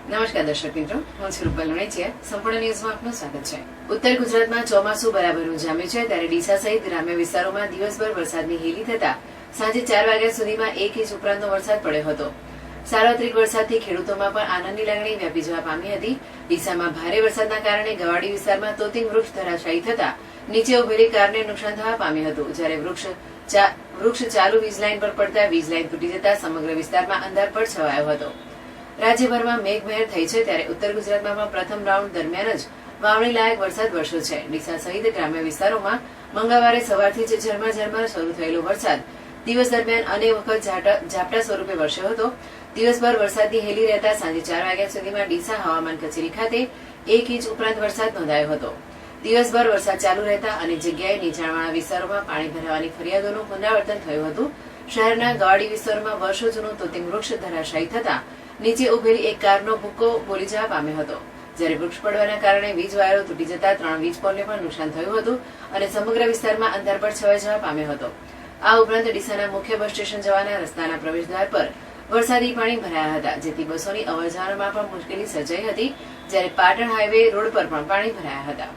નમસ્કાર દર્શક મિત્રો, હું છું રૂપલ વણેચિયા. સંપૂર્ણ ન્યૂઝમાં આપનું સ્વાગત છે. ઉત્તર ગુજરાતમાં ચોમાસું બરાબરનું જામ્યું છે ત્યારે ડીસા સહિત ગ્રામ્ય વિસ્તારોમાં દિવસભર વરસાદની હેલી થતા સાંજે 4 વાગ્યા સુધીમાં 1 ઇંચ ઉપરાંતનો વરસાદ પડ્યો હતો. સાર્વત્રિક વરસાદથી ખેડૂતોમાં પણ આનંદની લાગણી વ્યાપી જવા પામી હતી. ડીસામાં ભારે વરસાદના કારણે ગવાડી વિસ્તારમાં તોતિંગ વૃક્ષ ધરાશાયી થતા નીચે ઉભેલી કારને નુકસાન થવા પામ્યું હતું. જ્યારે વૃક્ષ ચાલુ વીજ લાઇન પર પડતા વીજ લાઇન તૂટી જતા સમગ્ર વિસ્તારમાં અંધારપટ છવાયો હતો. રાજ્યભરમાં મેઘમહેર થઈ છે ત્યારે ઉત્તર ગુજરાતમાં પણ પ્રથમ રાઉન્ડ દરમિયાન જ વાવણી લાયક વરસાદ વરસ્યો છે. ડીસા સહિત ગ્રામ્ય વિસ્તારોમાં મંગળવારે સવારથી જ ઝરમર શરૂ થયેલો વરસાદ દિવસ દરમિયાન અનેક વખત ઝાપટા સ્વરૂપે વરસ્યો હતો. દિવસભર વરસાદની હેલી રહેતા સાંજે 4 વાગ્યા સુધીમાં ડીસા હવામાન કચેરી ખાતે 1 ઇંચ ઉપરાંત વરસાદ નોંધાયો હતો. દિવસભર વરસાદ ચાલુ રહેતા અનેક જગ્યાએ નીચાણવાળા વિસ્તારોમાં પાણી ભરાવાની ફરિયાદોનું પુનરાવર્તન થયું હતું. શહેરના ગવાડી વિસ્તારોમાં વર્ષો જૂનું તોતિંગ વૃક્ષ ધરાશાયી થતા નીચે ઉભેલી એક કારનો ભૂક્કો બોલી જવા પામ્યો હતો. જ્યારે વૃક્ષ પડવાના કારણે વીજ વાયરો તૂટી જતા 3 વીજ પોલને પણ નુકસાન થયું હતું અને સમગ્ર વિસ્તારમાં અંધારપટ છવાઈ જવા પામ્યો હતો. આ ઉપરાંત ડીસાના મુખ્ય બસ સ્ટેશન જવાના રસ્તાના પ્રવેશદ્વાર પર વરસાદી પાણી ભરાયા હતા, જેથી બસોની અવરજવરમાં પણ મુશ્કેલી સર્જાઈ હતી. જ્યારે પાટણ હાઈવે રોડ પર પણ પાણી ભરાયા હતા.